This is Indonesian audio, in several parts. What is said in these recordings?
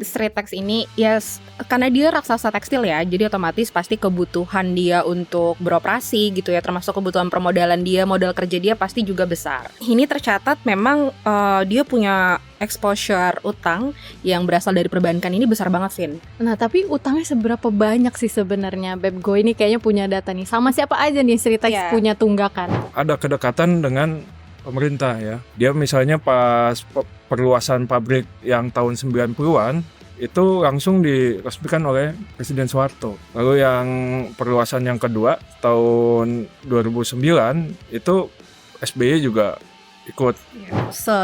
Sritex ini ya karena dia raksasa tekstil ya, jadi otomatis pasti kebutuhan dia untuk beroperasi gitu ya, termasuk kebutuhan permodalan dia, modal kerja dia pasti juga besar. Ini tercatat memang dia punya exposure utang yang berasal dari perbankan ini besar banget, Vin. Nah, tapi utangnya seberapa banyak sih sebenarnya? Beb Go ini kayaknya punya data nih. Sama siapa aja nih Sritex punya tunggakan? Ada kedekatan dengan pemerintah ya. Dia misalnya pas perluasan pabrik yang tahun 90-an itu langsung diresmikan oleh Presiden Soeharto. Lalu yang perluasan yang kedua tahun 2009 itu SBY juga ikut.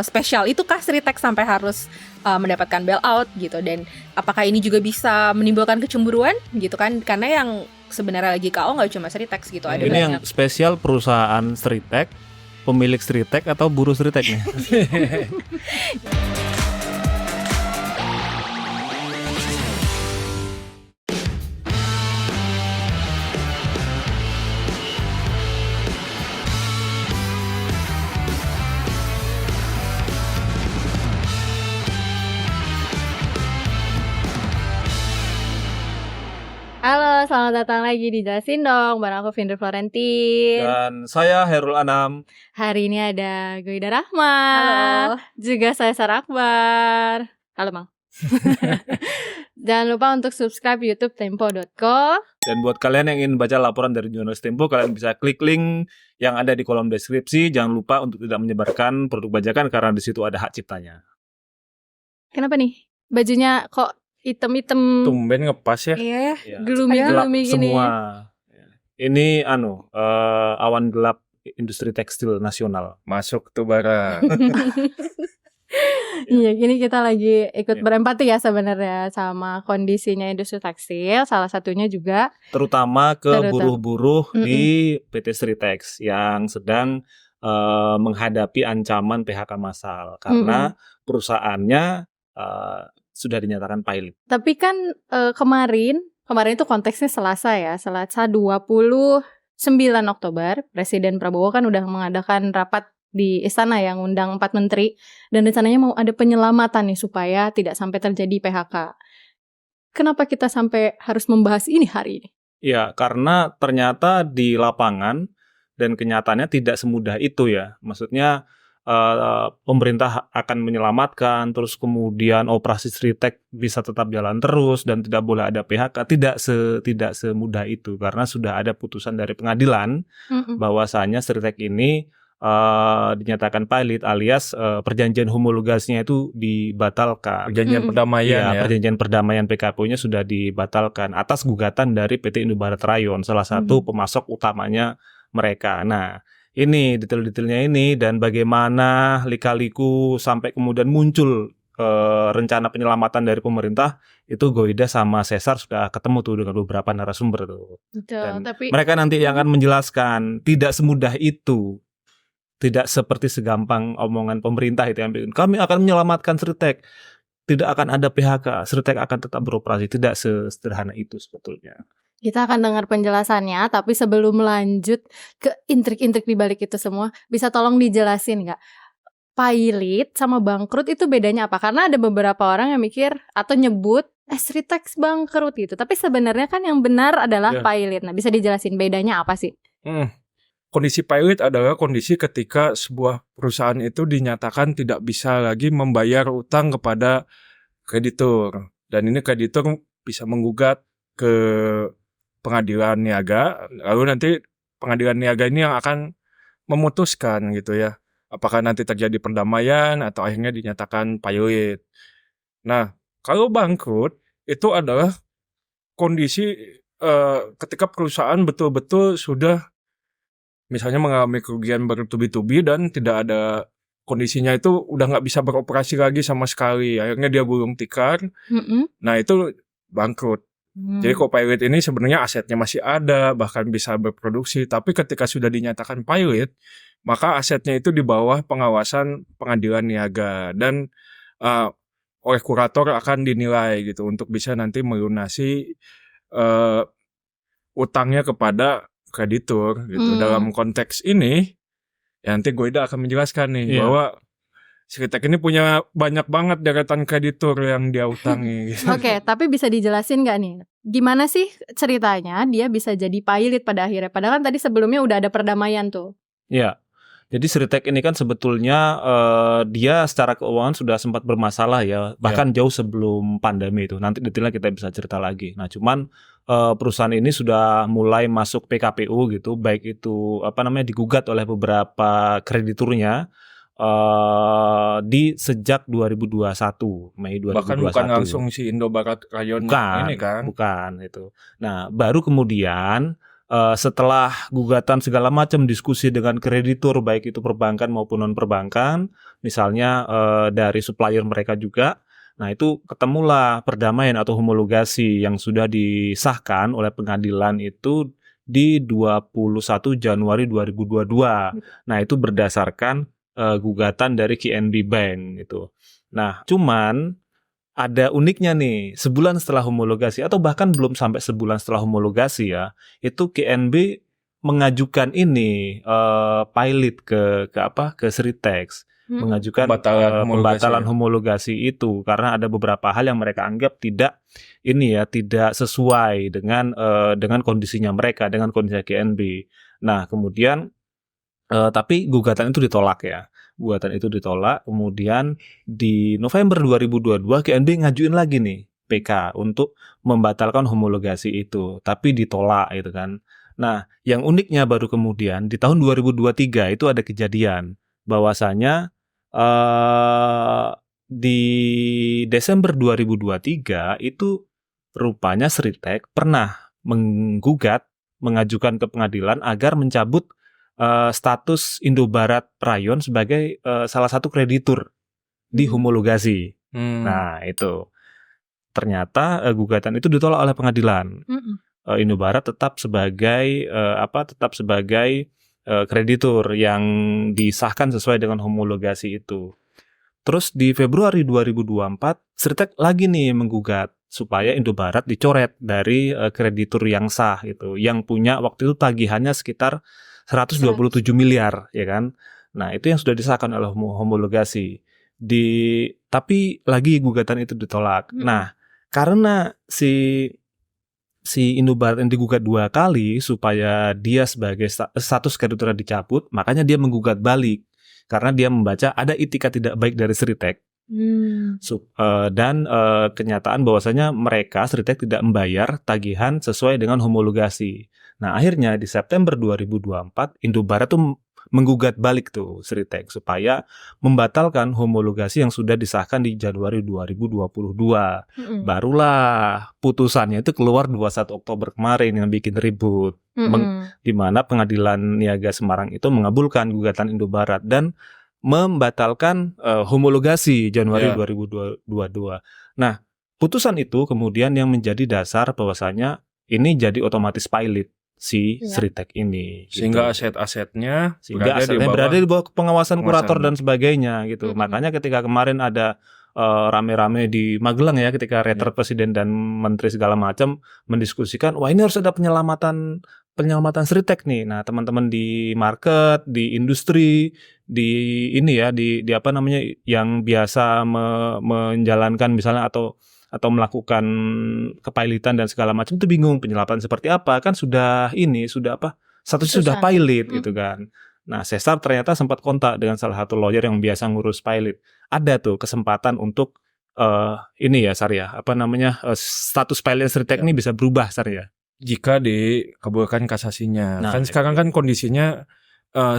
Spesial itukah Sritex sampai harus mendapatkan bailout gitu, dan apakah ini juga bisa menimbulkan kecemburuan gitu kan, karena yang sebenarnya lagi KO nggak cuma Sritex gitu, ada ini banyak. yang spesial perusahaan Sritex, pemilik Sritex atau buruh Sritex nih? Halo, selamat datang lagi di Jelasin Dong, bareng aku Vindri Florentin. Dan saya Herul Anam. Hari ini ada Goida Rahma. Halo. Juga saya Sarah Akbar. Halo, Mang. Jangan lupa untuk subscribe YouTube Tempo.co. Dan buat kalian yang ingin baca laporan dari jurnalis Tempo, kalian bisa klik link yang ada di kolom deskripsi. Jangan lupa untuk tidak menyebarkan produk bajakan karena di situ ada hak ciptanya. Kenapa nih? Bajunya kok hitam-hitam, Tumben ngepas ya. iya, Ya. gloomy-gloomy gini. Semua. Ini awan gelap industri tekstil nasional. Masuk tuh bara. Iya, gini kita lagi ikut berempati ya sebenarnya sama kondisinya industri tekstil. Salah satunya juga Terutama ke buruh-buruh di PT Sritex yang sedang menghadapi ancaman PHK massal karena perusahaannya sudah dinyatakan pilot. Tapi kan kemarin itu konteksnya Selasa ya, Selasa 29 Oktober, Presiden Prabowo kan udah mengadakan rapat di istana yang undang 4 menteri, dan rencananya mau ada penyelamatan nih supaya tidak sampai terjadi PHK. Kenapa kita sampai harus membahas ini hari ini? Ya, karena ternyata di lapangan dan kenyataannya tidak semudah itu ya. Maksudnya pemerintah akan menyelamatkan, terus kemudian operasi Sritex bisa tetap jalan terus dan tidak boleh ada PHK. Tidak semudah itu karena sudah ada putusan dari pengadilan bahwasanya Sritex ini dinyatakan pilot alias perjanjian homologasinya itu dibatalkan. Perjanjian perdamaian ya. Perjanjian perdamaian PKPU-nya sudah dibatalkan atas gugatan dari PT Indobarat Rayon, salah satu pemasok utamanya mereka. Nah, ini detail-detailnya ini dan bagaimana lika-liku sampai kemudian muncul rencana penyelamatan dari pemerintah, itu Goida sama Cesar sudah ketemu tuh dengan beberapa narasumber tuh. Betul, tapi mereka nanti yang akan menjelaskan tidak semudah itu. Tidak seperti segampang omongan pemerintah itu yang bikin kami akan menyelamatkan Sritex. Tidak akan ada PHK, Sritex akan tetap beroperasi. Tidak sesederhana itu sebetulnya. kita akan dengar penjelasannya, tapi sebelum lanjut ke intrik-intrik di balik itu semua, bisa tolong dijelasin nggak? Pilot sama bangkrut itu bedanya apa? Karena ada beberapa orang yang mikir atau nyebut Sritex bangkrut gitu, tapi sebenarnya kan yang benar adalah pilot. Nah, bisa dijelasin bedanya apa sih? Kondisi pilot adalah kondisi ketika sebuah perusahaan itu dinyatakan tidak bisa lagi membayar utang kepada kreditur. Dan ini kreditur bisa menggugat ke pengadilan niaga, lalu nanti pengadilan niaga ini yang akan memutuskan gitu ya, apakah nanti terjadi perdamaian atau akhirnya dinyatakan pilot. Nah, kalau bangkrut itu adalah kondisi ketika perusahaan betul-betul sudah misalnya mengalami kerugian bertubi-tubi dan tidak ada kondisinya itu udah nggak bisa beroperasi lagi sama sekali, akhirnya dia gulung tikar. Nah, itu bangkrut. Jadi co-pilot ini sebenarnya asetnya masih ada, bahkan bisa berproduksi, tapi ketika sudah dinyatakan pilot, maka asetnya itu di bawah pengawasan pengadilan niaga dan oleh kurator akan dinilai gitu untuk bisa nanti melunasi utangnya kepada kreditur gitu. Dalam konteks ini, ya nanti Goida akan menjelaskan nih bahwa Sritek ini punya banyak banget deretan kreditur yang dia utangi. Gitu. Oke, tapi bisa dijelasin nggak nih? Gimana sih ceritanya dia bisa jadi pilot pada akhirnya? Padahal kan tadi sebelumnya udah ada perdamaian tuh. Ya, jadi Sritek ini kan sebetulnya dia secara keuangan sudah sempat bermasalah ya, bahkan jauh sebelum pandemi itu. Nanti detailnya kita bisa cerita lagi. Nah, cuman perusahaan ini sudah mulai masuk PKPU gitu, baik itu digugat oleh beberapa krediturnya di sejak 2021, Mei 2021. Bahkan bukan langsung si Indobarat Rayon ini kan. Bukan itu. Nah, baru kemudian setelah gugatan segala macam diskusi dengan kreditur baik itu perbankan maupun non perbankan, misalnya dari supplier mereka juga. Nah, itu ketemulah perdamaian atau homologasi yang sudah disahkan oleh pengadilan itu di 21 Januari 2022. Nah, itu berdasarkan gugatan dari KNB Bank gitu. Nah, cuman ada uniknya nih, sebulan setelah homologasi atau bahkan belum sampai sebulan setelah homologasi ya, itu KNB mengajukan ini pilot ke Sritek, mengajukan pembatalan homologasi itu karena ada beberapa hal yang mereka anggap tidak sesuai dengan kondisinya mereka, dengan kondisi KNB. Nah, kemudian tapi gugatan itu ditolak ya. Gugatan itu ditolak, kemudian di November 2022 KNB ngajuin lagi nih PK untuk membatalkan homologasi itu, tapi ditolak gitu kan. Nah, yang uniknya baru kemudian di tahun 2023 itu ada kejadian bahwasanya di Desember 2023 itu rupanya Sritek pernah mengajukan ke pengadilan agar mencabut status Indobarat Rayon sebagai salah satu kreditur di homologasi. Nah, itu ternyata gugatan itu ditolak oleh pengadilan. Indobarat tetap sebagai kreditur yang disahkan sesuai dengan homologasi itu. Terus di Februari 2024 Sritek lagi nih menggugat supaya Indobarat dicoret dari kreditur yang sah gitu, yang punya waktu itu tagihannya sekitar 127 miliar ya kan. Nah, itu yang sudah disahkan oleh homologasi. Tapi lagi gugatan itu ditolak. Nah, karena si Indobarat yang digugat 2 kali supaya dia sebagai status krediturnya dicabut, makanya dia menggugat balik karena dia membaca ada itikat tidak baik dari Sritek. Dan kenyataan bahwasanya mereka Sritek tidak membayar tagihan sesuai dengan homologasi. Nah, akhirnya di September 2024 Indobarat tuh menggugat balik tuh Sritek supaya membatalkan homologasi yang sudah disahkan di Januari 2022. Barulah putusannya itu keluar 21 Oktober kemarin yang bikin ribut. Di mana Pengadilan Niaga Semarang itu mengabulkan gugatan Indobarat dan membatalkan homologasi Januari 2022. Nah, putusan itu kemudian yang menjadi dasar bahwasanya ini jadi otomatis pilot si Sritek ini. Sehingga gitu. aset-asetnya berada di bawah pengawasan kurator dan sebagainya gitu. Makanya ketika kemarin ada rame-rame di Magelang ya, ketika reter presiden dan menteri segala macam mendiskusikan, wah ini harus ada penyelamatan Sritek nih. Nah, teman-teman di market, di industri, di yang biasa menjalankan misalnya atau melakukan kepailitan dan segala macam itu bingung penyelamatan seperti apa, kan statusnya sudah pilot gitu kan. Nah, Sesar ternyata sempat kontak dengan salah satu lawyer yang biasa ngurus pilot. Ada tuh kesempatan untuk status pilot Sritek ini bisa berubah ya. Jika dikabulkan kasasinya. Nah, kan sekarang kan kondisinya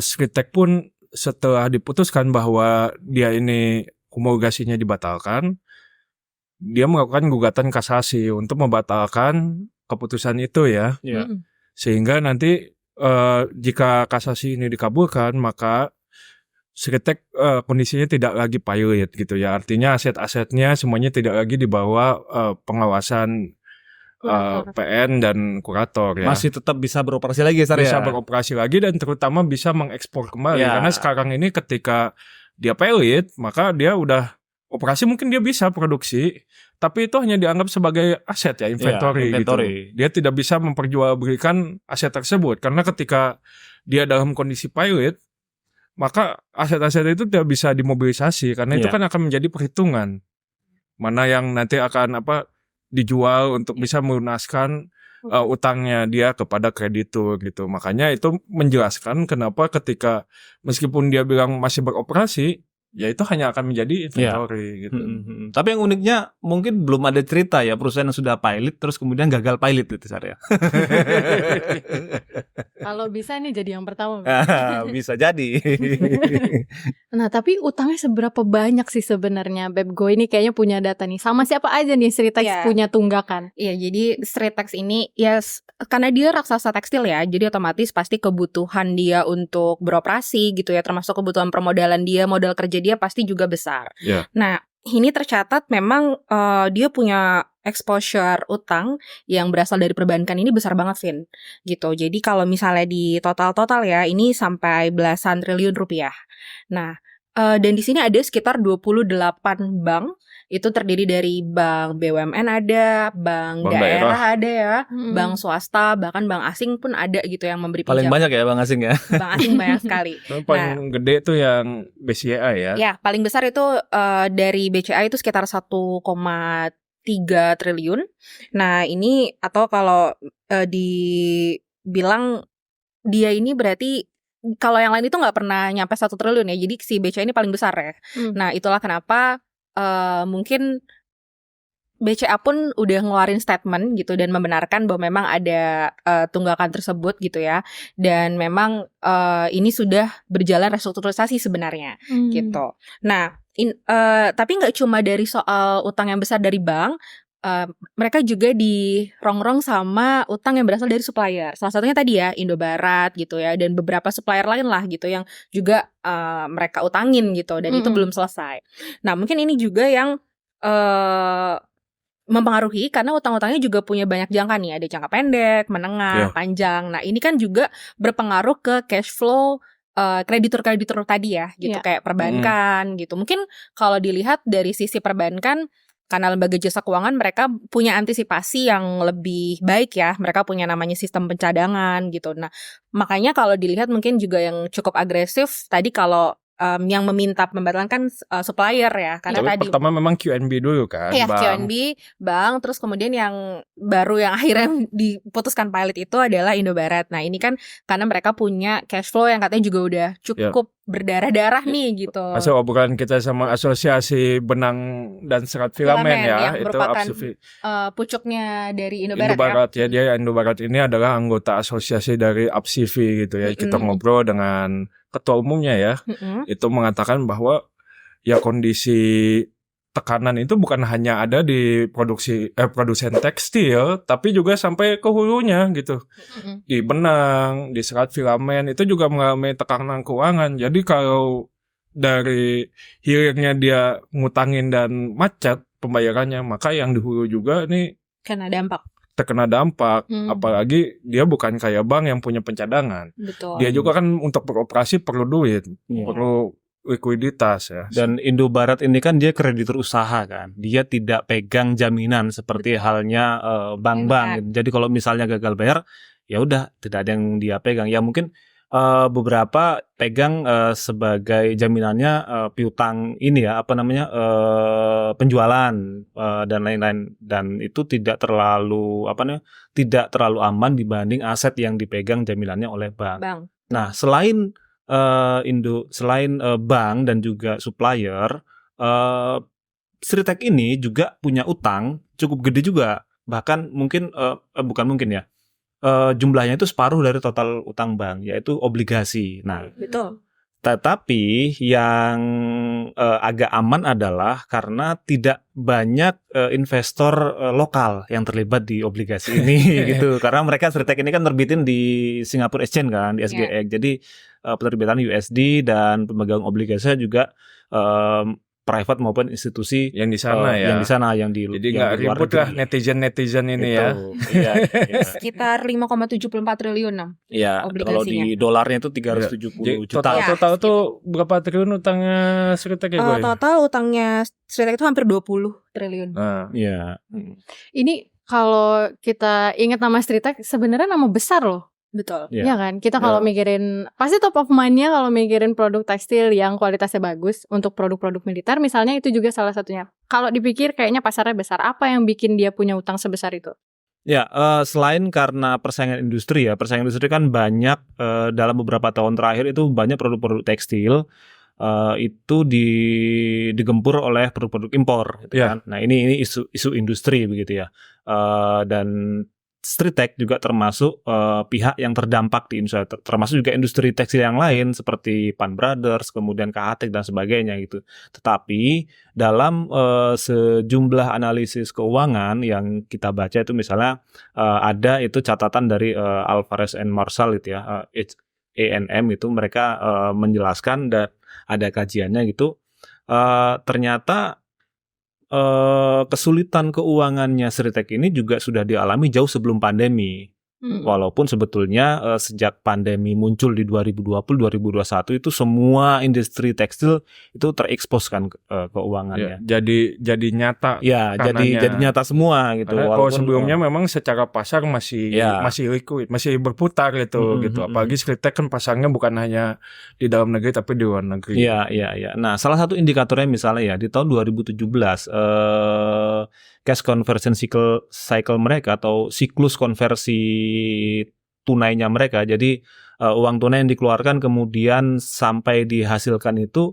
Sritek pun setelah diputuskan bahwa dia ini homologasinya dibatalkan, dia melakukan gugatan kasasi untuk membatalkan keputusan itu ya. Sehingga nanti jika kasasi ini dikabulkan, maka Sritek kondisinya tidak lagi pilot gitu ya. Artinya aset-asetnya semuanya tidak lagi di bawah pengawasan PN dan kurator ya. Masih tetap bisa beroperasi lagi bisa beroperasi lagi dan terutama bisa mengekspor kembali. Karena sekarang ini ketika dia pilot, maka dia udah operasi, mungkin dia bisa produksi, tapi itu hanya dianggap sebagai aset ya, inventory. Gitu. Dia tidak bisa memperjualbelikan aset tersebut karena ketika dia dalam kondisi pilot, maka aset-aset itu tidak bisa dimobilisasi karena itu Iya. kan akan menjadi perhitungan mana yang nanti akan dijual untuk bisa melunaskan utangnya dia kepada kreditur gitu. Makanya itu menjelaskan kenapa ketika meskipun dia bilang masih beroperasi, ya itu hanya akan menjadi inventory gitu. Tapi yang uniknya mungkin belum ada cerita ya perusahaan yang sudah pilot terus kemudian gagal pilot itu Sarya. Kalau bisa nih jadi yang pertama. Bisa jadi. Nah, tapi utangnya seberapa banyak sih sebenarnya? Bebgo ini kayaknya punya data nih. Sama siapa aja nih Sritex Iya. punya tunggakan? Iya, jadi Sritex ini ya karena dia raksasa tekstil ya, jadi otomatis pasti kebutuhan dia untuk beroperasi gitu ya, termasuk kebutuhan permodalan dia, modal kerja dia pasti juga besar. Iya. Nah, ini tercatat memang dia punya exposure utang yang berasal dari perbankan ini besar banget, Vin. Gitu. Jadi kalau misalnya di total ya, ini sampai belasan triliun rupiah. Nah, dan di sini ada sekitar 28 bank. Itu terdiri dari bank BUMN ada, bank Bank daerah ada ya, Hmm. bank swasta, bahkan bank asing pun ada gitu yang memberi Paling pinjaman. banyak ya Bang Asing ya. Bank asing banyak sekali. Yang paling gede tuh yang BCA ya. Ya, paling besar itu dari BCA itu sekitar 1,3 triliun. Nah, ini atau kalau dibilang dia ini berarti kalau yang lain itu nggak pernah nyampe 1 triliun ya. Jadi si BCA ini paling besar ya. Nah, itulah kenapa mungkin BCA pun udah ngeluarin statement gitu dan membenarkan bahwa memang ada tunggakan tersebut gitu ya. Dan memang ini sudah berjalan restrukturisasi sebenarnya gitu. Nah, tapi nggak cuma dari soal utang yang besar dari bank, mereka juga dirongrong sama utang yang berasal dari supplier. Salah satunya tadi ya Indobarat gitu ya, dan beberapa supplier lain lah gitu yang juga mereka utangin gitu, dan itu belum selesai. Nah, mungkin ini juga yang mempengaruhi karena utang-utangnya juga punya banyak jangka nih, ada jangka pendek, menengah, panjang. Nah, ini kan juga berpengaruh ke cash flow kreditur-kreditur tadi ya, gitu kayak perbankan gitu. Mungkin kalau dilihat dari sisi perbankan, karena lembaga jasa keuangan mereka punya antisipasi yang lebih baik ya, mereka punya namanya sistem pencadangan gitu. Nah, makanya kalau dilihat mungkin juga yang cukup agresif tadi kalau yang meminta pembatalan kan supplier ya, karena Tapi tadi pertama memang QNB dulu kan, ya Bang. QNB, bank, terus kemudian yang baru yang akhirnya diputuskan pilot itu adalah Indobarat. Nah, ini kan karena mereka punya cash flow yang katanya juga udah cukup berdarah-darah nih gitu. Masuk obrolan kita sama Asosiasi Benang dan Serat Filamen ya, yang itu merupakan pucuknya dari Indobarat ya. Dia Indobarat ini adalah anggota asosiasi dari APSIVI gitu ya. Kita ngobrol dengan ketua umumnya ya. Itu mengatakan bahwa ya kondisi tekanan itu bukan hanya ada di produsen tekstil, tapi juga sampai ke hulunya gitu. Di benang, di serat filamen itu juga mengalami tekanan keuangan. Jadi kalau dari hilirnya dia ngutangin dan macet pembayarannya, maka yang di hulu juga nih terkena dampak. Apalagi dia bukan kayak bank yang punya pencadangan. Betul. Dia juga kan untuk beroperasi perlu duit, perlu likuiditas ya. Dan Indobarat ini kan dia kreditur usaha kan. Dia tidak pegang jaminan seperti halnya bank-bank. Jadi kalau misalnya gagal bayar, ya udah tidak ada yang dia pegang. Ya mungkin beberapa pegang sebagai jaminannya piutang ini ya penjualan dan lain-lain, dan itu tidak terlalu tidak terlalu aman dibanding aset yang dipegang jaminannya oleh bank. Nah, selain bank dan juga supplier, Sritex ini juga punya utang cukup gede juga, bahkan mungkin bukan mungkin ya, jumlahnya itu separuh dari total utang bank, yaitu obligasi. Nah, betul. Tetapi yang agak aman adalah karena tidak banyak investor lokal yang terlibat di obligasi ini gitu. Karena mereka Sritex ini kan terbitin di Singapore Exchange kan, di SGX. Jadi penerbitan USD dan pemegang obligasinya juga private maupun institusi yang di sana jadi nggak ribut lah netizen ini gitu. Ya. Sekitar 5,74 triliun ya, kalau di dolarnya itu 370 juta. Total tuh berapa triliun utangnya Sritex ya gue? Total utangnya Sritex itu hampir 20 triliun. Iya. Ini kalau kita ingat nama Sritex sebenarnya nama besar loh. Betul. Ya. Iya kan, kita kalau mikirin pasti top of mind-nya kalau mikirin produk tekstil yang kualitasnya bagus untuk produk-produk militer misalnya, itu juga salah satunya. Kalau dipikir kayaknya pasarnya besar, apa yang bikin dia punya utang sebesar itu? Ya, selain karena persaingan industri ya, persaingan industri kan banyak dalam beberapa tahun terakhir itu banyak produk-produk tekstil itu digempur oleh produk-produk impor, gitu kan. Nah ini isu industri begitu ya, dan Streetek juga termasuk pihak yang terdampak di Indonesia, termasuk juga industri tekstil yang lain seperti Pan Brothers, kemudian KHT dan sebagainya gitu. Tetapi dalam sejumlah analisis keuangan yang kita baca itu misalnya ada itu catatan dari Alvarez and Marsal itu ya, ANM itu mereka menjelaskan dan ada kajiannya gitu. Ternyata kesulitan keuangannya Streetek ini juga sudah dialami jauh sebelum pandemi. Walaupun sebetulnya sejak pandemi muncul di 2020-2021 itu semua industri tekstil itu terekspos kan keuangannya. Ya, jadi nyata. Ya, jadi nyata semua gitu. Karena kalau sebelumnya memang secara pasar masih liquid, masih berputar gitu. Apalagi Streetek kan pasarnya bukan hanya di dalam negeri tapi di luar negeri. Iya. Nah, salah satu indikatornya misalnya ya di tahun 2017 cash conversion cycle mereka atau siklus konversi tunainya mereka. Jadi uang tunai yang dikeluarkan kemudian sampai dihasilkan itu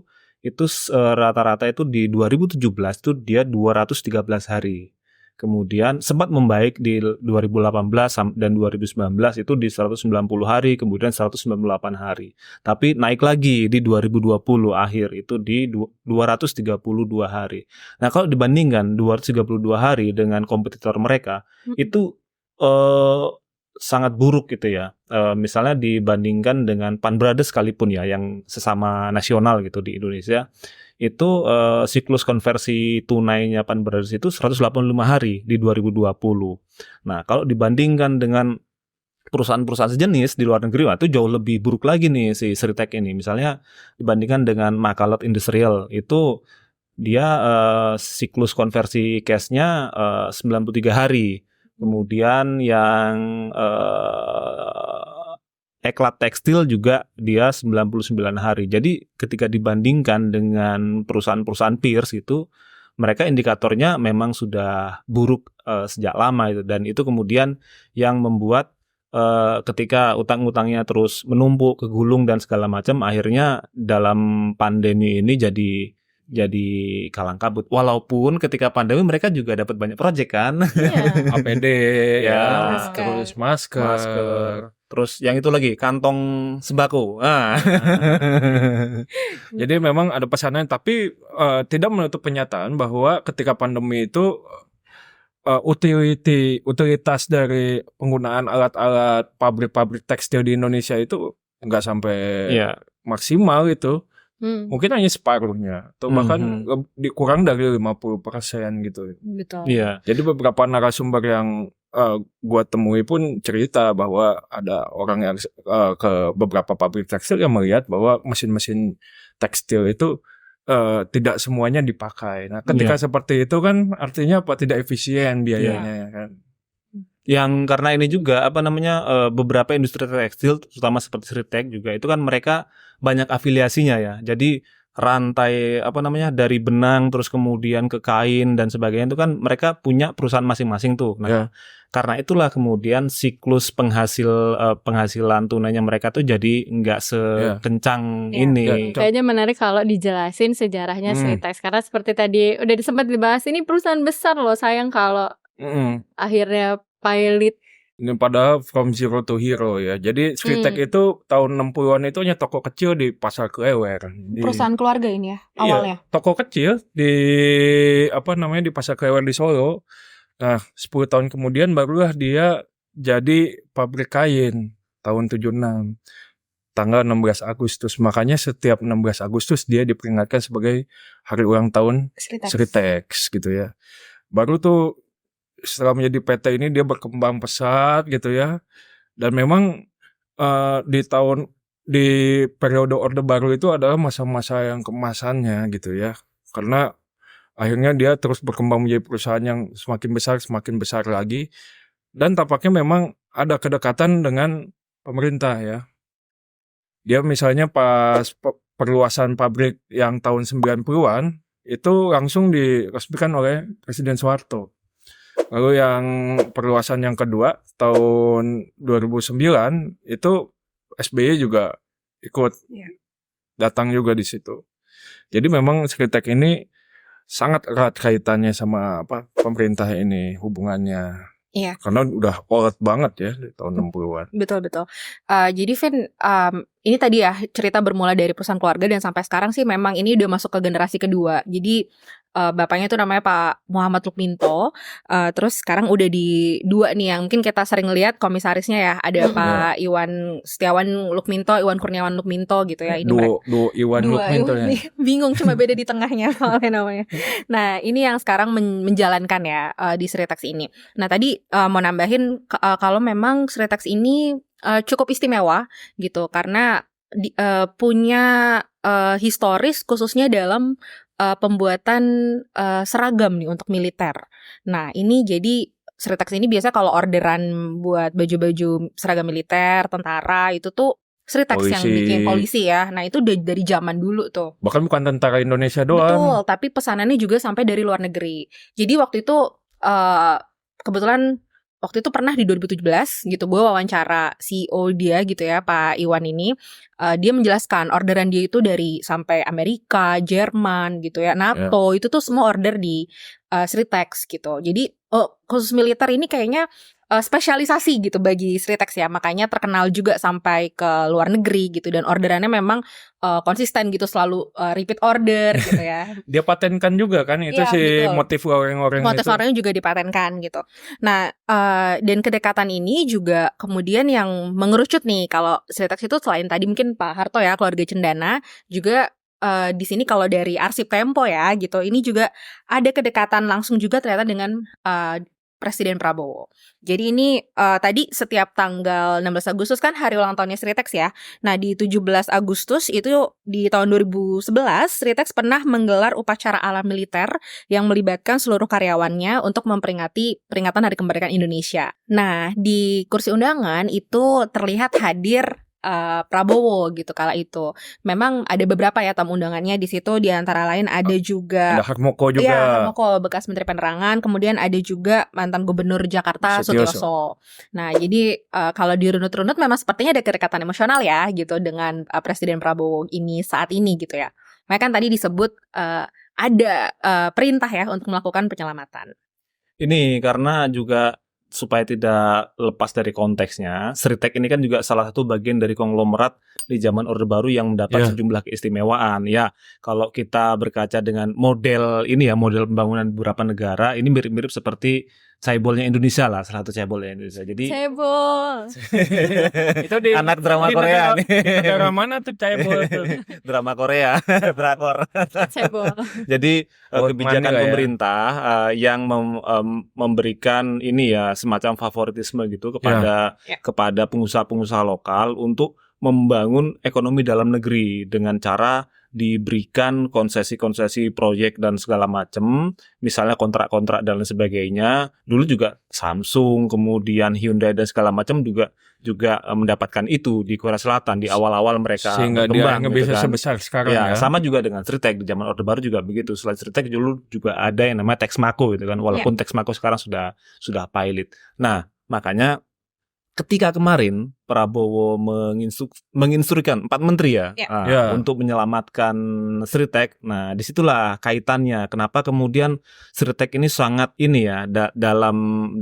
rata-rata itu di 2017 itu dia 213 hari. Kemudian sempat membaik di 2018 dan 2019 itu di 190 hari, kemudian 198 hari. Tapi naik lagi di 2020 akhir itu di 232 hari. Nah, kalau dibandingkan 232 hari dengan kompetitor mereka itu sangat buruk gitu ya. Misalnya dibandingkan dengan Pan Brothers sekalipun ya yang sesama nasional gitu di Indonesia. Itu siklus konversi tunainya Pan Brothers itu 185 hari di 2020. Nah, kalau dibandingkan dengan perusahaan-perusahaan sejenis di luar negeri, itu jauh lebih buruk lagi nih si Streetek ini. Misalnya dibandingkan dengan Makalat Industrial, itu dia siklus konversi cash-nya 93 hari. Kemudian yang Eklat Tekstil juga dia 99 hari. Jadi ketika dibandingkan dengan perusahaan-perusahaan peers itu, mereka indikatornya memang sudah buruk sejak lama itu. Dan itu kemudian yang membuat ketika utang-utangnya terus menumpuk, kegulung dan segala macam, akhirnya dalam pandemi ini jadi kalang kabut. Walaupun ketika pandemi mereka juga dapat banyak proyek kan. APD terus masker. Terus yang itu lagi kantong sembako. Jadi memang ada pesanan, tapi tidak menutup kenyataan bahwa ketika pandemi itu utilitas dari penggunaan alat-alat pabrik-pabrik tekstil di Indonesia itu nggak sampai maksimal itu. Mungkin hanya separuhnya atau bahkan kurang dari 50% gitu. Betul. Iya. Jadi beberapa narasumber yang gua temui pun cerita bahwa ada orang yang ke beberapa pabrik tekstil yang melihat bahwa mesin-mesin tekstil itu tidak semuanya dipakai. Nah, ketika seperti itu kan artinya apa? Tidak efisien biayanya kan. Yang karena ini juga beberapa industri tekstil terutama seperti Streetek juga itu kan mereka banyak afiliasinya ya. Jadi rantai dari benang terus kemudian ke kain dan sebagainya itu kan mereka punya perusahaan masing-masing tuh. Nah, karena itulah kemudian siklus penghasilan tunainya mereka tuh jadi nggak sekencang ini. Kayaknya menarik kalau dijelasin sejarahnya Streetek karena seperti tadi udah sempat dibahas, ini perusahaan besar loh, sayang kalau akhirnya pilot. Ini padahal from zero to hero ya. Jadi Streetek itu tahun 60-an itu hanya toko kecil di Pasar Klewer. Perusahaan keluarga ini ya awalnya. Iya, toko kecil di di Pasar Klewer di Solo. Nah, 10 tahun kemudian barulah dia jadi pabrik kain tahun 76. Tanggal 16 Agustus. Makanya setiap 16 Agustus dia diperingatkan sebagai hari ulang tahun Streetek gitu ya. Baru tuh setelah menjadi PT ini dia berkembang pesat gitu ya. Dan memang di periode Orde Baru itu adalah masa-masa yang keemasannya gitu ya. Karena akhirnya dia terus berkembang menjadi perusahaan yang semakin besar lagi. Dan tampaknya memang ada kedekatan dengan pemerintah ya. Dia misalnya pas perluasan pabrik yang tahun 90-an itu langsung diresmikan oleh Presiden Soeharto. Lalu yang perluasan yang kedua tahun 2009 itu SBY juga ikut datang juga di situ. Jadi memang Sritek ini sangat erat kaitannya sama pemerintah ini hubungannya. Iya. Karena udah old banget ya di tahun 60-an. Betul. Jadi Vin, ini tadi ya cerita bermula dari perusahaan keluarga dan sampai sekarang sih memang ini udah masuk ke generasi kedua. Jadi bapaknya itu namanya Pak Muhammad Lukminto. Terus sekarang udah di dua nih yang mungkin kita sering lihat komisarisnya ya. Ada Pak Iwan Setiawan Lukminto, Iwan Kurniawan Lukminto gitu ya. Ini Duo Iwan Lukminto ya. Bingung cuma beda di tengahnya soalnya namanya. Nah ini yang sekarang menjalankan ya di Sritex ini. Nah tadi mau nambahin kalau memang Sritex ini cukup istimewa gitu karena punya historis khususnya dalam pembuatan seragam nih untuk militer. Nah ini jadi Sritex ini biasa kalau orderan buat baju-baju seragam militer, tentara itu tuh Sritex yang bikin, polisi ya. Nah itu dari zaman dulu tuh. Bahkan bukan tentara Indonesia doang. Betul, tapi pesanannya juga sampai dari luar negeri. Jadi waktu itu kebetulan waktu itu pernah di 2017 gitu gue wawancara CEO dia gitu ya Pak Iwan ini. Dia menjelaskan orderan dia itu dari sampai Amerika, Jerman gitu ya, NATO itu tuh semua order di Sritex gitu. Jadi khusus militer ini kayaknya spesialisasi gitu bagi Sritex ya, makanya terkenal juga sampai ke luar negeri gitu dan orderannya memang konsisten gitu, selalu repeat order gitu ya. Dia patenkan juga kan itu betul. motif goreng-goreng motif orangnya juga dipatenkan gitu. Nah dan kedekatan ini juga kemudian yang mengerucut nih kalau Sritex itu selain tadi mungkin Pak Harto ya keluarga Cendana juga. Di sini kalau dari arsip Tempo ya gitu, ini juga ada kedekatan langsung juga ternyata dengan Presiden Prabowo. Jadi ini tadi setiap tanggal 16 Agustus kan hari ulang tahunnya Sritex ya. Nah di 17 Agustus itu di tahun 2011 Sritex pernah menggelar upacara ala militer yang melibatkan seluruh karyawannya untuk memperingati peringatan Hari Kemerdekaan Indonesia. Nah di kursi undangan itu terlihat hadir Prabowo gitu kala itu. Memang ada beberapa ya tamu undangannya di situ, di antara lain ada juga Harmoko juga. Iya, Harmoko bekas Menteri Penerangan, kemudian ada juga mantan Gubernur Jakarta Sutioso. Nah, jadi kalau dirunut-runut memang sepertinya ada kedekatan emosional ya gitu dengan Presiden Prabowo ini saat ini gitu ya. Makanya kan tadi disebut ada perintah ya untuk melakukan penyelamatan. Ini karena juga supaya tidak lepas dari konteksnya, Sritek ini kan juga salah satu bagian dari konglomerat di zaman Orde Baru yang mendapat sejumlah keistimewaan. Ya, kalau kita berkaca dengan model ini ya, model pembangunan beberapa negara, ini mirip-mirip seperti Caibolnya Indonesia lah, salah satu Caibolnya Indonesia. Jadi Cebol. Itu di anak drama Korea nih. Negara mana tuh Caibol tuh? Drama Korea, drakor. Cebol. Jadi kebijakan ya. pemerintah yang memberikan ini ya semacam favoritisme gitu kepada pengusaha-pengusaha lokal untuk membangun ekonomi dalam negeri dengan cara diberikan konsesi-konsesi proyek dan segala macam, misalnya kontrak-kontrak dan lain sebagainya. Dulu juga Samsung, kemudian Hyundai dan segala macam juga mendapatkan itu di Korea Selatan di awal-awal mereka sehingga berkembang, dia nggak bisa sebesar sekarang ya. Sama juga dengan Sritek di zaman Orde Baru juga begitu. Selain Sritek dulu juga ada yang namanya Texmaco gitu kan, walaupun Texmaco sekarang sudah pilot. Nah, makanya ketika kemarin Prabowo menginstruksikan 4 menteri untuk menyelamatkan Sritek. Nah, disitulah kaitannya. Kenapa kemudian Sritek ini sangat ini ya dalam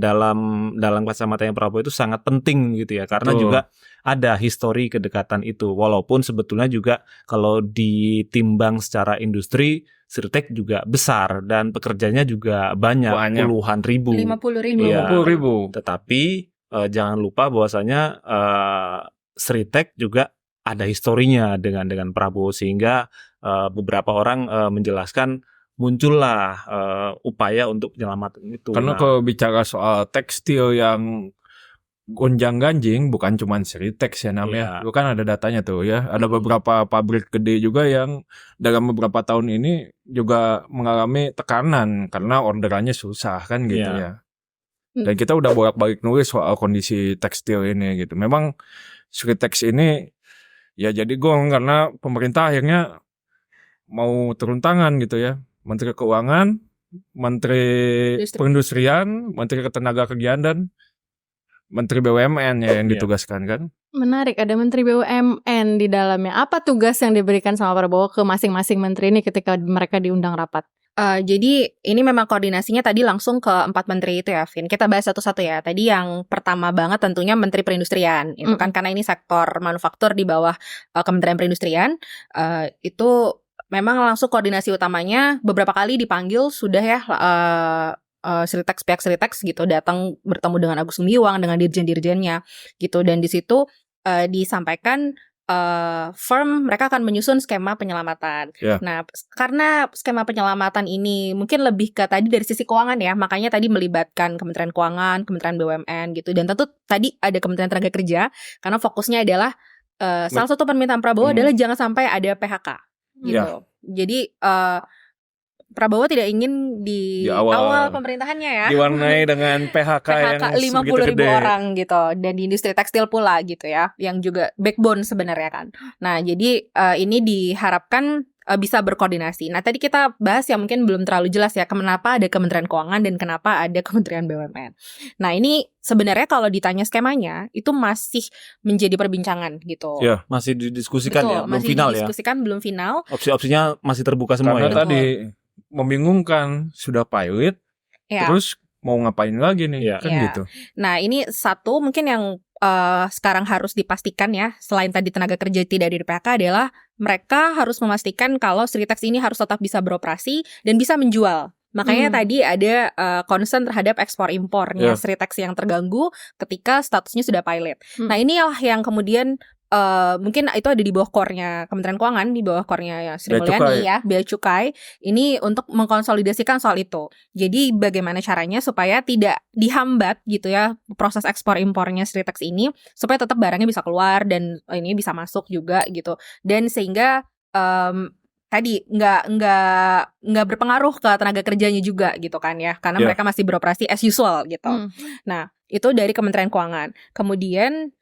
kacamatanya Prabowo itu sangat penting gitu ya. Karena juga ada histori kedekatan itu. Walaupun sebetulnya juga kalau ditimbang secara industri, Sritek juga besar dan pekerjanya juga banyak. Puluhan ribu. 50.000. Tetapi jangan lupa bahwasanya Sritek juga ada historinya dengan Prabowo, sehingga beberapa orang menjelaskan muncullah upaya untuk penyelamatan itu. Karena kalau bicara soal tekstil yang gonjang-ganjing bukan cuma Sritex ya namanya. Itu kan ada datanya tuh ya. Ada beberapa pabrik gede juga yang dalam beberapa tahun ini juga mengalami tekanan karena orderannya susah kan gitu ya. Dan kita udah bolak-balik nulis soal kondisi tekstil ini gitu. Memang Sritex ini ya jadi gong karena pemerintah akhirnya mau turun tangan gitu ya. Menteri Keuangan, Menteri Perindustrian, Menteri Ketenagakerjaan dan Menteri BUMN ya yang ditugaskan kan. Menarik, ada Menteri BUMN di dalamnya. Apa tugas yang diberikan sama Prabowo ke masing-masing menteri ini ketika mereka diundang rapat? Jadi ini memang koordinasinya tadi langsung ke 4 menteri itu ya, Vin. Kita bahas satu-satu ya. Tadi yang pertama banget tentunya Menteri Perindustrian. Itu kan karena ini sektor manufaktur di bawah Kementerian Perindustrian. Itu memang langsung koordinasi utamanya beberapa kali dipanggil sudah ya pihak Sritex gitu datang bertemu dengan Agus Gumiwang dengan dirjen-dirjennya gitu, dan di situ disampaikan firm mereka akan menyusun skema penyelamatan. Nah, karena skema penyelamatan ini mungkin lebih ke tadi dari sisi keuangan ya, makanya tadi melibatkan Kementerian Keuangan, Kementerian BUMN gitu, dan tentu tadi ada Kementerian Tenaga Kerja karena fokusnya adalah salah satu permintaan Prabowo adalah jangan sampai ada PHK gitu. Jadi Prabowo tidak ingin di awal pemerintahannya ya diwarnai dengan PHK yang 50.000 orang gitu, dan di industri tekstil pula gitu ya, yang juga backbone sebenarnya kan. Nah, jadi ini diharapkan bisa berkoordinasi. Nah, tadi kita bahas yang mungkin belum terlalu jelas ya, kenapa ada Kementerian Keuangan dan kenapa ada Kementerian BUMN. Nah, ini sebenarnya kalau ditanya skemanya itu masih menjadi perbincangan gitu. Ya, masih didiskusikan. Betul, ya, belum final ya. Masih didiskusikan, belum final. Opsi-opsinya masih terbuka semua. Karena ya. Tadi membingungkan, sudah pilot, terus mau ngapain lagi nih, kan gitu. Nah, ini satu mungkin yang sekarang harus dipastikan ya, selain tadi tenaga kerja tidak di PHK, adalah mereka harus memastikan kalau Sritex ini harus tetap bisa beroperasi dan bisa menjual. Makanya tadi ada concern terhadap ekspor impornya Sritex yang terganggu ketika statusnya sudah pilot. Nah, inilah yang kemudian mungkin itu ada di bawah core-nya Kementerian Keuangan, di bawah core-nya Sri Mulyani ya, Bea Cukai, ini untuk mengkonsolidasikan soal itu. Jadi bagaimana caranya supaya tidak dihambat gitu ya proses ekspor impornya Sritex ini, supaya tetap barangnya bisa keluar dan ini bisa masuk juga gitu. Dan sehingga tadi nggak berpengaruh ke tenaga kerjanya juga gitu kan ya, karena mereka masih beroperasi as usual gitu. Nah, itu dari Kementerian Keuangan. Kemudian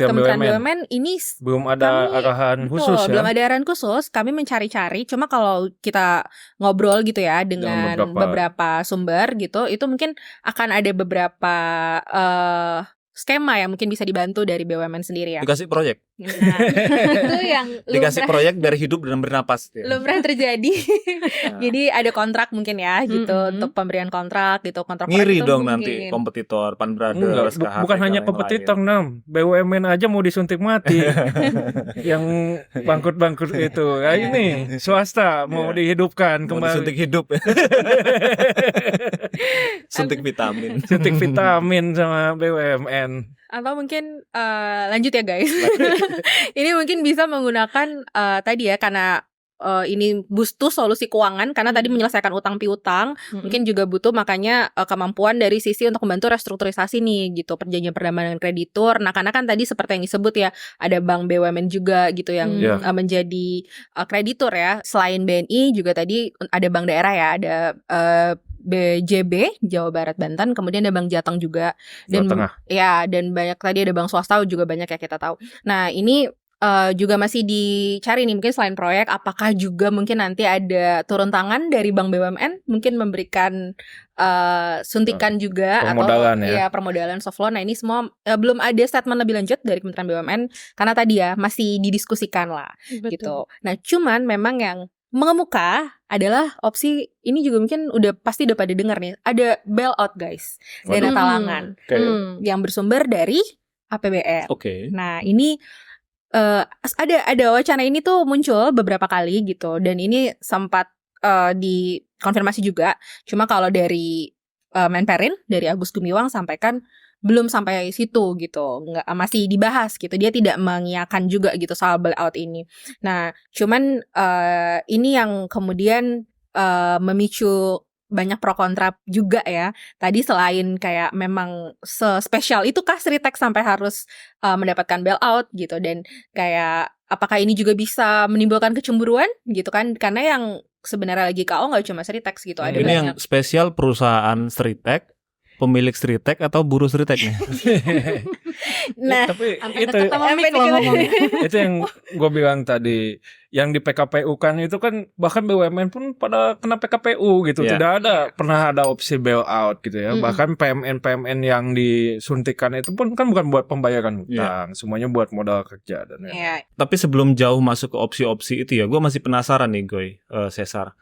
Kementerian BUMN ini belum ada arahan khusus ya. Belum ada arahan khusus. Kami mencari-cari. Cuma kalau kita ngobrol gitu ya dengan beberapa sumber gitu, itu mungkin akan ada beberapa skema yang mungkin bisa dibantu dari BUMN sendiri ya. Dikasih proyek. Nah, itu yang dikasih proyek dari hidup dan bernapas. Lumrah terjadi. Jadi ada kontrak mungkin ya gitu untuk pemberian kontrak gitu, kontrak ngiri dong mungkin. Nanti kompetitor Pan Brothers, bukan hanya kompetitor BUMN aja mau disuntik mati. Yang bangkrut itu. Ya ini swasta mau dihidupkan kembali. Mau disuntik hidup. Suntik vitamin. Suntik vitamin sama BUMN. Atau mungkin lanjut ya guys. Ini mungkin bisa menggunakan tadi ya, karena ini butuh solusi keuangan, karena tadi menyelesaikan utang piutang, mungkin juga butuh makanya kemampuan dari sisi untuk membantu restrukturisasi nih gitu, perjanjian perdamaian dengan kreditur. Nah, karena kan tadi seperti yang disebut ya, ada bank BUMN juga gitu yang menjadi kreditur ya. Selain BNI juga tadi ada bank daerah ya, ada BJB Jawa Barat Banten, kemudian ada Bank Jateng juga, dan dan banyak tadi ada bank swasta juga banyak ya kita tahu. Nah, ini juga masih dicari nih, mungkin selain proyek apakah juga mungkin nanti ada turun tangan dari Bank BUMN mungkin memberikan suntikan juga permodalan atau permodalan soft loan. Nah, ini semua belum ada statement lebih lanjut dari Kementerian BUMN karena tadi ya masih didiskusikan lah. Gitu. Nah, cuman memang yang mengemuka adalah opsi ini juga mungkin udah pada dengar nih, ada bailout guys, dana talangan yang bersumber dari APBN. Nah, ini ada wacana ini tuh muncul beberapa kali gitu, dan ini sempat dikonfirmasi juga. Cuma kalau dari Menperin, dari Agus Gumiwang sampaikan belum sampai situ gitu, masih dibahas gitu. Dia tidak mengiyakan juga gitu soal bailout ini. Nah, cuman ini yang kemudian memicu banyak pro kontra juga ya. Tadi selain kayak memang spesial itu kah Sritex sampai harus mendapatkan bailout gitu, dan kayak apakah ini juga bisa menimbulkan kecemburuan gitu kan, karena yang sebenarnya lagi KO nggak cuma Sritex gitu, ada ini banyak. Yang spesial perusahaan Sritex pemilik Sritek atau buruh Sritek nih? Nah, Tapi Sampai itu deket sama sampai mic loh deket. ngomongnya. itu yang gue bilang tadi, yang di PKPU kan itu kan bahkan BUMN pun pada kena PKPU gitu, Iya. tidak ada pernah ada opsi bailout gitu ya. Mm-mm. Bahkan PMN yang disuntikan itu pun kan bukan buat pembayaran hutang, semuanya buat modal kerja dan lain-lain. Ya, Tapi sebelum jauh masuk ke opsi-opsi itu ya, gue masih penasaran nih, Goy, Cesar.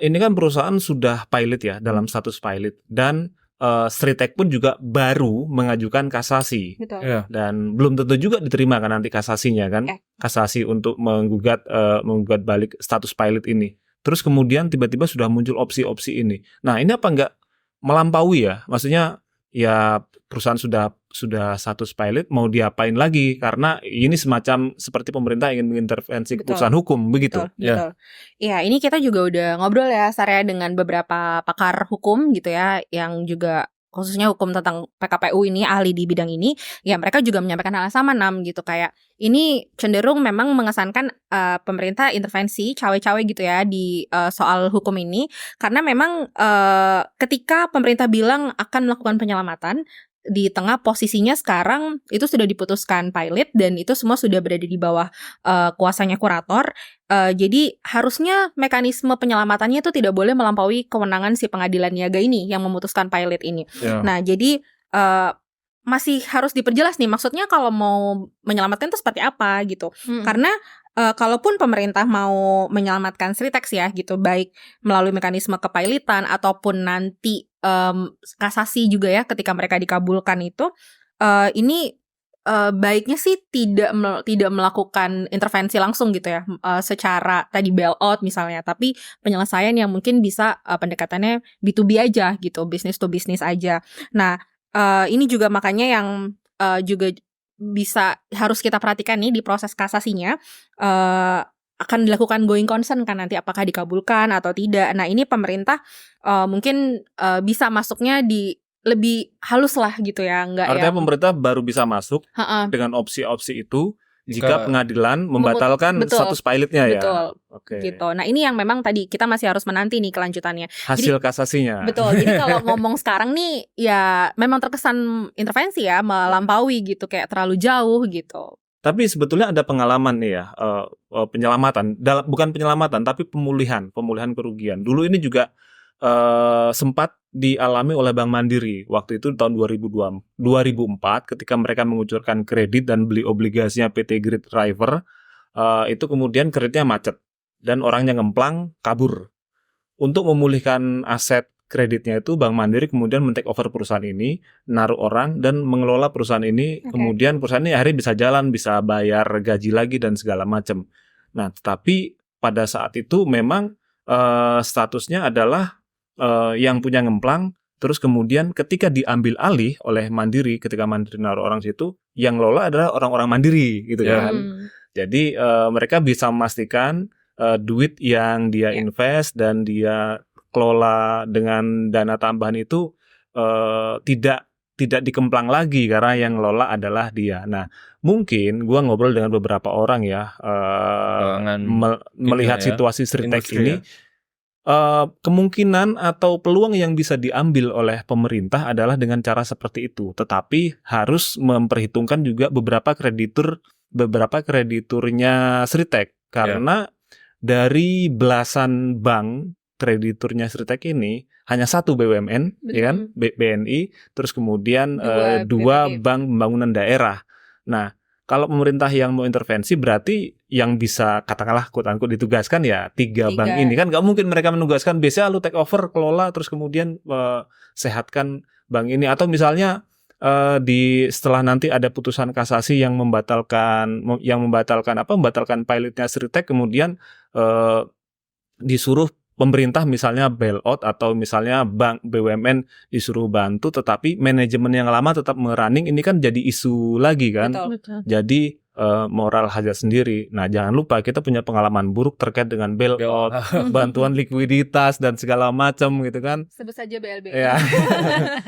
Ini kan perusahaan sudah pilot ya, dalam status pilot, dan Sritek pun juga baru mengajukan kasasi, betul. Iya. dan belum tentu juga diterima kan nanti kasasinya kan, kasasi untuk menggugat balik status pilot ini. Terus kemudian tiba-tiba sudah muncul opsi-opsi ini. Nah, ini apa enggak melampaui ya? Maksudnya ya perusahaan sudah status pilot, mau diapain lagi? Karena ini semacam seperti pemerintah ingin mengintervensi Betul. keputusan hukum begitu. Betul, betul. Iya, ini kita juga udah ngobrol ya, Sarya, dengan beberapa pakar hukum gitu ya, yang juga khususnya hukum tentang PKPU ini, ahli di bidang ini. Ya, mereka juga menyampaikan hal yang sama, Nam, gitu. Kayak ini cenderung memang mengesankan pemerintah intervensi cawe-cawe gitu ya di soal hukum ini. Karena memang ketika pemerintah bilang akan melakukan penyelamatan, di tengah posisinya sekarang itu sudah diputuskan pilot dan itu semua sudah berada di bawah kuasanya kurator. Jadi harusnya mekanisme penyelamatannya itu tidak boleh melampaui kewenangan si pengadilan niaga ini yang memutuskan pilot ini. Ya. Nah, jadi masih harus diperjelas nih, maksudnya kalau mau menyelamatkan itu seperti apa gitu. Karena kalaupun pemerintah mau menyelamatkan Sritek ya gitu, baik melalui mekanisme kepailitan ataupun nanti kasasi juga ya ketika mereka dikabulkan itu, ini baiknya sih tidak melakukan intervensi langsung gitu ya, secara tadi bailout misalnya, tapi penyelesaian yang mungkin bisa pendekatannya B2B aja gitu, business to business aja. Nah, ini juga makanya yang juga bisa harus kita perhatikan nih di proses kasasinya, akan dilakukan going concern kan nanti, apakah dikabulkan atau tidak. Nah, ini pemerintah mungkin bisa masuknya di lebih halus lah gitu ya, enggak ya. Artinya pemerintah baru bisa masuk Ha-ha. dengan opsi-opsi itu Jika jika pengadilan membatalkan Betul. status pilotnya ya. Betul, Oke. gitu. Nah, ini yang memang tadi kita masih harus menanti nih kelanjutannya. Hasil kasasinya. Betul. Jadi kalau ngomong sekarang nih ya memang terkesan intervensi ya, melampaui gitu, kayak terlalu jauh gitu. Tapi sebetulnya ada pengalaman nih ya, penyelamatan, bukan penyelamatan tapi pemulihan kerugian. Dulu ini juga sempat dialami oleh Bank Mandiri waktu itu tahun 2004 ketika mereka mengucurkan kredit dan beli obligasinya PT Grid River, itu kemudian kreditnya macet dan orangnya ngemplang kabur. Untuk memulihkan aset kreditnya itu Bank Mandiri kemudian men-take over perusahaan ini, naruh orang dan mengelola perusahaan ini. Oke. Kemudian perusahaan ini akhirnya bisa jalan, bisa bayar gaji lagi dan segala macam. Nah, tetapi pada saat itu memang statusnya adalah yang punya ngemplang. Terus kemudian ketika diambil alih oleh Mandiri, ketika Mandiri naruh orang situ, yang lola adalah orang-orang Mandiri gitu Ya. kan. Jadi mereka bisa memastikan duit yang dia invest dan dia kelola dengan dana tambahan itu tidak dikemplang lagi karena yang lola adalah dia. Nah, mungkin gua ngobrol dengan beberapa orang ya melihat ya, situasi Sritek industri ini. ya. Kemungkinan atau peluang yang bisa diambil oleh pemerintah adalah dengan cara seperti itu, tetapi harus memperhitungkan juga beberapa krediturnya Sritek, karena dari belasan bank krediturnya Sritek ini hanya satu BUMN, ya kan, BNI, terus kemudian dua bank pembangunan daerah. Nah, kalau pemerintah yang mau intervensi berarti yang bisa katakanlah quote-unquote ditugaskan ya tiga bank ini kan, nggak mungkin mereka menugaskan biasanya lu take over kelola terus kemudian sehatkan bank ini, atau misalnya setelah nanti ada putusan kasasi yang membatalkan pilotnya Sritek, kemudian disuruh pemerintah misalnya bailout atau misalnya bank BUMN disuruh bantu, tetapi manajemen yang lama tetap merunning, ini kan jadi isu lagi kan. Betul. Jadi moral hajat sendiri. Nah, jangan lupa kita punya pengalaman buruk terkait dengan bailout, bantuan likuiditas dan segala macam gitu kan. Sebut saja BLBI. Ya.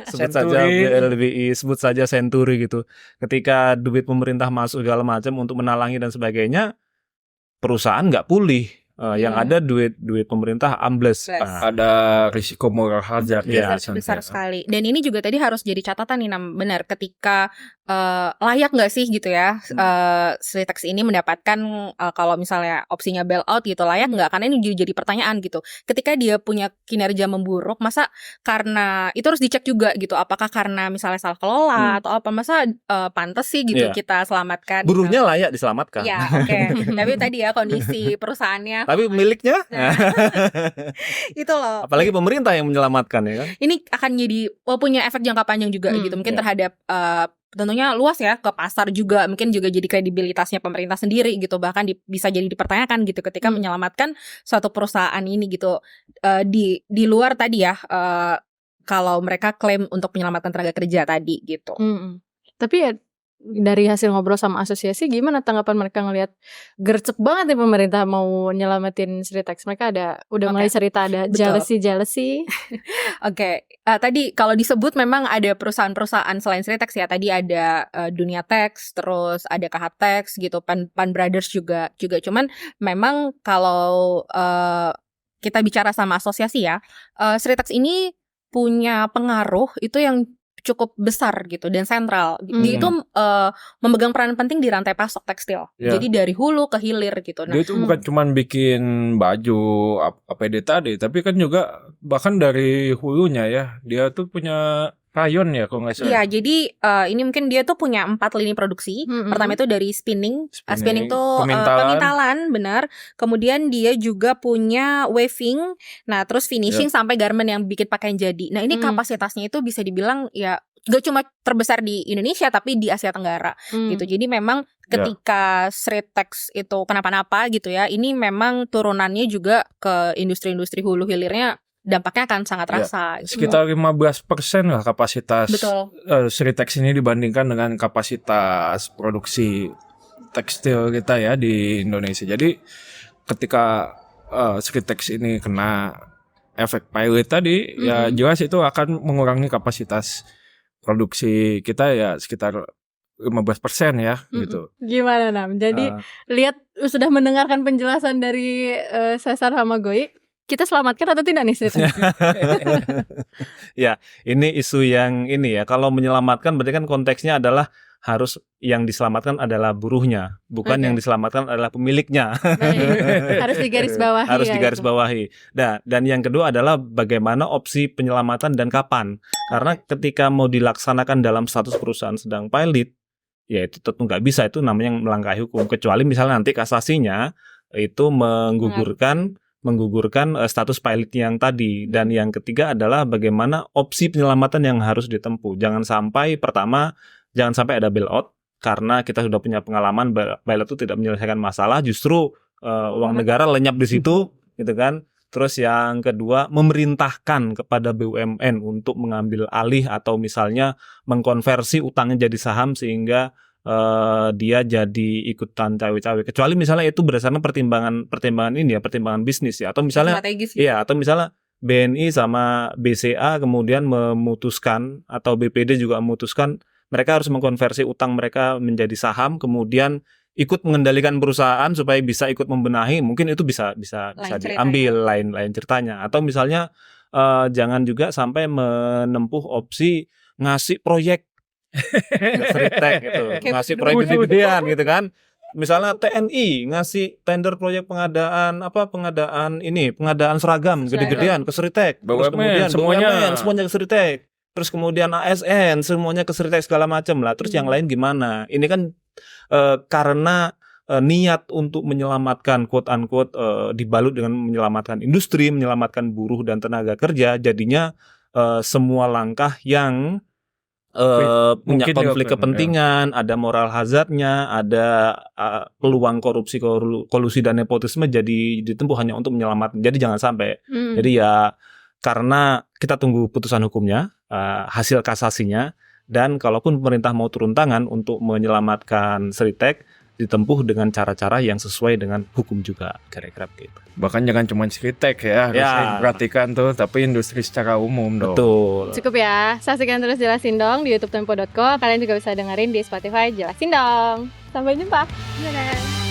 Sebut saja BLBI, sebut saja Senturi gitu. Ketika duit pemerintah masuk segala macam untuk menalangi dan sebagainya, perusahaan nggak pulih. Yang ada duit pemerintah ambles. Ada risiko moral hazard Iya. Besar sekali. Dan ini juga tadi harus jadi catatan nih Nam, benar ketika layak nggak sih gitu ya Sritex ini mendapatkan kalau misalnya opsinya bailout gitu, layak nggak? Karena ini jadi pertanyaan gitu. Ketika dia punya kinerja memburuk, masa karena itu harus dicek juga gitu, apakah karena misalnya salah kelola atau apa, masa pantas sih gitu kita selamatkan. Buruhnya layak diselamatkan. Ya, oke. Tapi tadi ya kondisi perusahaannya. Tapi miliknya Itu loh. apalagi pemerintah yang menyelamatkan ya kan. Ini akan jadi punya efek jangka panjang juga gitu. Mungkin terhadap tentunya luas ya ke pasar juga. Mungkin juga jadi kredibilitasnya pemerintah sendiri gitu. Bahkan bisa jadi dipertanyakan gitu ketika menyelamatkan suatu perusahaan ini gitu. Di luar tadi ya kalau mereka klaim untuk penyelamatan tenaga kerja tadi gitu. Tapi ya dari hasil ngobrol sama asosiasi, gimana tanggapan mereka ngelihat gercep banget nih pemerintah mau nyelamatin Sritex? Mereka udah mulai cerita ada jealousy. Oke. Tadi kalau disebut memang ada perusahaan-perusahaan selain Sritex ya. Tadi ada Dunia Tax, terus ada KH Tax gitu, Pan Brothers juga. Cuman memang kalau kita bicara sama asosiasi ya, Sritex ini punya pengaruh itu yang cukup besar gitu dan sentral. Dia itu memegang peran penting di rantai pasok tekstil. Jadi dari hulu ke hilir gitu. Dia itu bukan cuma bikin baju APD tadi, tapi kan juga bahkan dari hulunya ya. Dia tuh punya rayon ya kalau nggak salah. Iya, jadi ini mungkin dia tuh punya 4 lini produksi. Pertama itu dari spinning tuh pemintalan, benar. Kemudian dia juga punya weaving, nah terus finishing sampai garment yang bikin pakaian jadi. Nah ini kapasitasnya itu bisa dibilang ya gak cuma terbesar di Indonesia tapi di Asia Tenggara gitu. Jadi memang ketika Sritex itu kenapa-napa gitu ya, ini memang turunannya juga ke industri-industri hulu hilirnya. Dampaknya akan sangat terasa. Sekitar 15% lah kapasitas Sritex ini dibandingkan dengan kapasitas produksi tekstil kita ya di Indonesia. Jadi ketika Sritex ini kena efek pilot tadi, ya jelas itu akan mengurangi kapasitas produksi kita ya sekitar 15% ya gitu. Gimana Nam? Jadi lihat sudah mendengarkan penjelasan dari Cesar sama Goi. Kita selamatkan atau tidak nih Sritex? Ya, ini isu yang ini ya. Kalau menyelamatkan berarti kan konteksnya adalah harus yang diselamatkan adalah buruhnya, bukan yang diselamatkan adalah pemiliknya. Harus digarisbawahi. Harus digarisbawahi. Dan yang kedua adalah bagaimana opsi penyelamatan dan kapan. Karena ketika mau dilaksanakan dalam status perusahaan sedang pilot, ya itu tentu nggak bisa, itu namanya melangkahi hukum. Kecuali misalnya nanti kasasinya itu menggugurkan status pilot yang tadi. Dan yang ketiga adalah bagaimana opsi penyelamatan yang harus ditempuh. Jangan sampai ada bailout karena kita sudah punya pengalaman bailout itu tidak menyelesaikan masalah, justru uang negara lenyap di situ gitu kan. Terus yang kedua, memerintahkan kepada BUMN untuk mengambil alih atau misalnya mengkonversi utangnya jadi saham sehingga dia jadi ikutan cawe-cawe. Kecuali misalnya itu berdasarkan pertimbangan bisnis ya, atau misalnya atau misalnya BNI sama BCA kemudian memutuskan atau BPD juga memutuskan mereka harus mengkonversi utang mereka menjadi saham, kemudian ikut mengendalikan perusahaan supaya bisa ikut membenahi, mungkin itu bisa diambil lain ceritanya. Atau misalnya jangan juga sampai menempuh opsi ngasih proyek Sritex gitu, ngasih proyek gede-gedean gitu kan. Misalnya TNI ngasih tender proyek pengadaan seragam gede-gedean ke Sritex. Terus kemudian semuanya ke Sritex. Terus kemudian ASN semuanya ke Sritex segala macam lah. Terus yang lain gimana? Ini kan karena niat untuk menyelamatkan quote unquote dibalut dengan menyelamatkan industri, menyelamatkan buruh dan tenaga kerja, jadinya semua langkah yang punya konflik kepentingan, ada moral hazardnya, ada peluang kolusi dan nepotisme jadi ditempuh hanya untuk menyelamatkan. Jadi jangan sampai. Jadi ya karena kita tunggu putusan hukumnya, hasil kasasinya, dan kalaupun pemerintah mau turun tangan untuk menyelamatkan Sritex, ditempuh dengan cara-cara yang sesuai dengan hukum juga, kira-kira begitu. Bahkan jangan cuma Sritex ya, harus diperhatikan tuh, tapi industri secara umum dong. Betul. Cukup ya, saksikan terus Jelasin Dong di youtube tempo.co. Kalian juga bisa dengerin di Spotify Jelasin Dong. Sampai jumpa. Dadah.